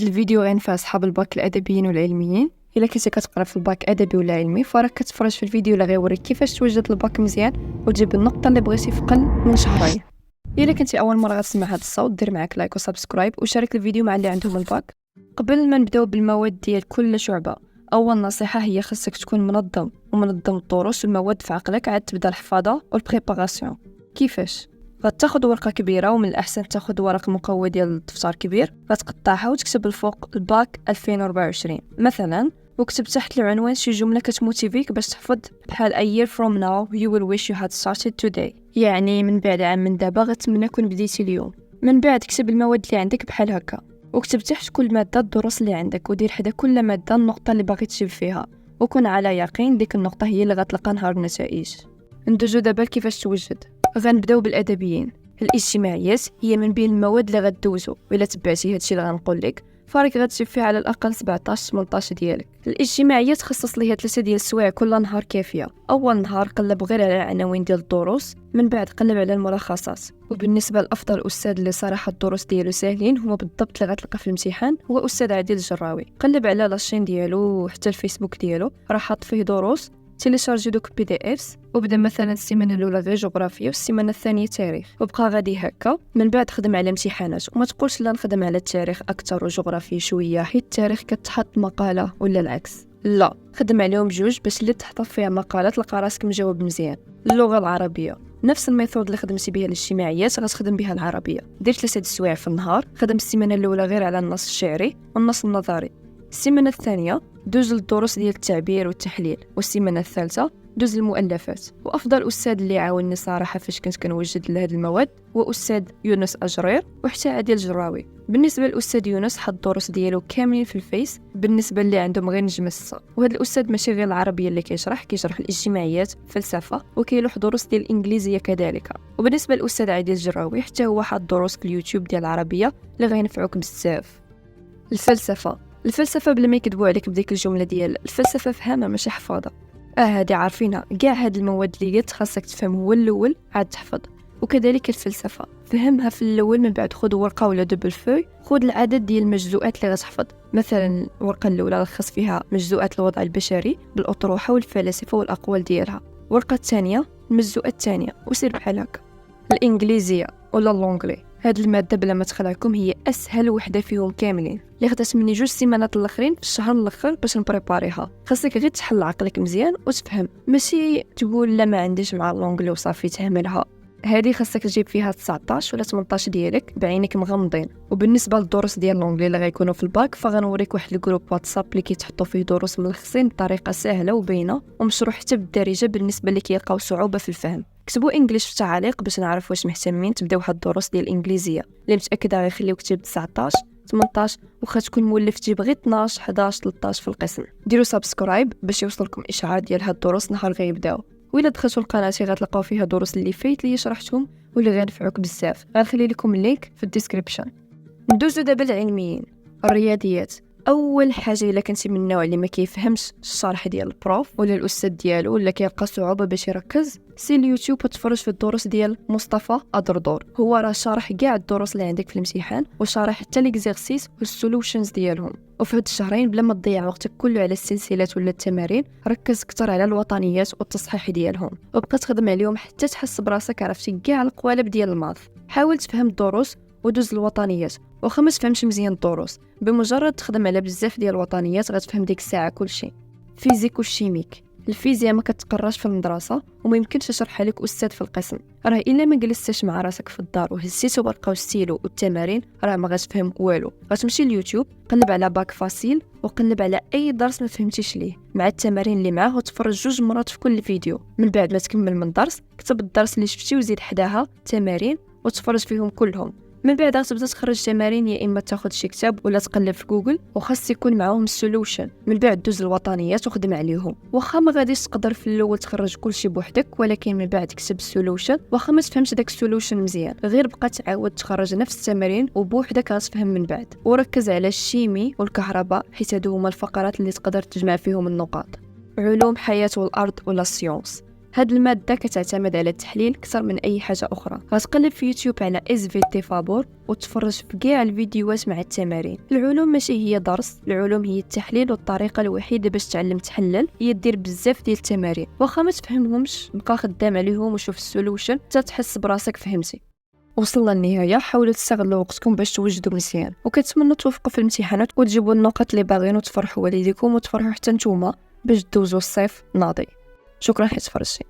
الفيديو غينفع صحاب الباك الادبيين والعلميين. الا كنتي كتقرا في الباك ادبي ولا علمي فراك كتفرج في الفيديو اللي غيوريك كيفاش توجد الباك مزيان وتجيب النقطه اللي بغيتي في قل من شهرين. الا كنتي اول مره غتسمع هذا الصوت دير معاك لايك وسبسكرايب وشارك الفيديو مع اللي عندهم الباك. قبل ما نبداو بالمواد ديال كل شعبه، اول نصيحه هي خصك تكون منظم الدروس والمواد في عقلك عاد تبدا الحفاظه والبريباراسيون. كيفاش؟ غتاخد ورقه كبيره، ومن الاحسن تاخد ورق مقوي ديال الدفتر كبير، غتقطعها وتكتب الفوق الباك 2024 مثلا، وكتب تحت العنوان شي جمله كتموتيفيك باش تحفظ، بحال a year from now you will wish you had started today، يعني من بعد عام من دابا غتمنى كون بديتي اليوم. من بعد كتب المواد اللي عندك بحال هكا، وكتب تحت كل ماده الدروس اللي عندك، ودير حدا كل ماده النقطه اللي باغي تجيب فيها، وكون على يقين ديك النقطه هي اللي غتلقى نهار النتائج. ندوزو دابا كيفاش توجد. غنبداو بالادبيين. الاجتماعيات هي من بين المواد اللي غدوزو، وإلا تبعتي هادشي اللي غنقول لك فراك غتجيب فيها على الاقل 17-18 ديالك. الاجتماعيات خصص ليها 3 ديال السوايع كل نهار كافيه. اول نهار قلب غير على العناوين ديال الدروس، من بعد قلب على الملخصات. وبالنسبه لافضل استاذ اللي صراحه الدروس ديالو ساهلين هو بالضبط اللي غتلقى في الامتحان هو استاذ عادل الجراوي. قلب على لاشين ديالو وحتى الفيسبوك ديالو، راه حاط فيه دروس، تيليشارجي دوك PDFs، وبدا مثلا السيمانه الاولى غير جغرافيا والسيمانه الثانيه تاريخ، وبقى غادي هكا. من بعد خدم على امتحانات، وما تقولش لا نخدم على التاريخ اكثر وجغرافيا شويه، حيت التاريخ كتحط مقاله ولا العكس، لا خدم عليهم جوج باش اللي تحط فيها مقاله تلقى راسك مجاوب مزيان. اللغه العربيه نفس الميثود اللي خدمتي بها الاجتماعيات غتخدم بها العربيه. دير 3 السوايع في النهار، خدم السيمانه الاولى غير على النص الشعري والنص النظري، السيمانه الثانيه دوز للدروس ديال التعبير والتحليل، والسيمانه الثالثه دوز المؤلفات. وافضل استاذ اللي عاونني صراحه فاش كنت كنوجد لهاد المواد هو استاذ يونس اجرير وحتى عادل الجراوي. بالنسبه للاستاذ يونس حط الدروس ديالو كاملين في الفيس، بالنسبه اللي عندهم غير نجم الص. وهذا الاستاذ ماشي غير العربيه اللي كيشرح الاجتماعيات، فلسفه، وكيلوح دروس ديال الانجليزيه كذلك. وبالنسبه للاستاذ عادل الجراوي حتى هو حط دروس في اليوتيوب ديال العربيه اللي غينفعوك بزاف. الفلسفه بلا ما يكذبوا عليك بديك الجمله ديال الفلسفه فهمها ماشي حفاظه. هادي عارفينها كاع هاد المواد اللي قلت خاصك تفهم هو الاول عاد تحفظ. وكذلك الفلسفه فهمها في الاول، من بعد خذ ورقه ولا دبل فوي، خذ العدد ديال المجزوءات اللي غتحفظ. مثلا الورقه الاولى لخص فيها مجزوءات الوضع البشري بالاطروحه والفلاسفه والاقوال ديالها، الورقه الثانيه المجزوءه الثانيه، وسير بحال هكا. الانجليزيه ولا اللونجلي، هاد الماده بلا ما تخلعكم هي اسهل وحده فيهم كاملين، اللي خدات مني 2 سيمانات الاخرين في الشهر الاخر باش نبريباريها. خاصك غير تحل عقلك مزيان وتفهم، ماشي تقول لا ما عنديش مع اللونجلي وصافي تهملها. هذه خاصك تجيب فيها 19 ولا 18 ديالك بعينك مغمضين. وبالنسبه للدروس ديال اللونجلي اللي غيكونوا في الباك فغنوريك واحد الجروب واتساب اللي كيتحطوا فيه دروس ملخصين بطريقه سهله وبينه ومشروح حتى بالدارجه بالنسبه اللي كيلقاو صعوبه في الفهم. كتبوا انجليش في التعاليق باش نعرف واش مهتمين تبداو هاد الدروس ديال الانجليزيه. اللي متاكده غيخليوك تجيب 19 18، واخا تكون مولف تجيب غير 12 11 13 في القسم. ديروا سبسكرايب باش يوصلكم اشعار ديال هاد الدروس نهار غيبداو. وإلا دخلتوا القناة غتلقاو فيها دروس اللي فايت اللي شرحتهم واللي غينفعوك بزاف. غنخلي لكم اللينك في الديسكريبشن. ندوزو دابا العلميين. الرياضيات اول حاجه الا كنتي من النوع اللي ما كيفهمش الشرح ديال البروف ولا الاستاذ ديالو ولا كيلقى صعوبه باش يركز، سي اليوتيوب وتفرج في الدروس ديال مصطفى أدردور. هو راه شارح كاع الدروس اللي عندك في الامتحان وشارح حتى ليكزيرسيس والسولوشنز ديالهم. وفي هاد الشهرين بلا ما تضيع وقتك كله على السلسلات ولا التمارين، ركز اكثر على الوطنيات والتصحيح ديالهم وبقى تخدم عليهم حتى تحس براسك عرفتي كاع القوالب ديال الماث. حاول تفهم الدروس ودوز الوطنيات، واخا ما تفهمش مزيان الدروس بمجرد تخدم على بزاف ديال الوطنيات غتفهم ديك الساعه كلشي. فيزيك والشيميك، الفيزياء ما كتقراش في المدرسه وما يمكنش يشرحها لك استاذ في القسم. راه الا ما جلستش مع راسك في الدار وهزيتو ورقه وستيلو والتمارين راه ما غتفهم والو. غتمشي لليوتيوب قلب على باك فاسيل وقلب على اي درس ما فهمتيش ليه مع التمارين اللي معاه وتفرج 2 مرات في كل فيديو. من بعد ما تكمل من درس كتب الدرس اللي شفتي وزيد حداها تمارين وتفرج فيهم كلهم. من بعد غتبدا تخرج تمارين، يا اما تاخذ شي كتاب ولا تقلب في جوجل وخاص يكون معاهم السولوشن. من بعد دوز الوطنيات وخدم عليهم، واخا ما غاديش تقدر في الاول تخرج كلشي بوحدك، ولكن من بعد كتب السولوشن واخا ما تفهمش داك السولوشن مزيان غير بقى تعاود تخرج نفس التمارين وبوحدك غتفهم من بعد. وركز على الشيمي والكهرباء حيت هادو هما الفقرات اللي تقدر تجمع فيهم النقاط. علوم حياة والارض ولا سيونس، هاد المادة كتعتمد على التحليل أكثر من أي حاجة أخرى. غتقلب في يوتيوب على SVT فابور وتفرج في كاع الفيديوهات مع التمارين. العلوم ماشي هي درس، العلوم هي التحليل، والطريقة الوحيدة باش تعلم تحلل هي دير بزاف ديال التمارين. واخا ما تفهمهمش بقى خدام عليهم وشوف السولوشن حتى تحس براسك فهمتي. وصلنا للنهاية. حاولوا تستغلوا وقتكم باش توجدوا مزيان، وكنتمنى توفقوا في الامتحانات وتجيبوا النقط اللي باغيين وتفرحوا والديكم وتفرحوا حتى نتوما باش تدوزوا الصيف ناضي. شكرا حيت تفرجتي.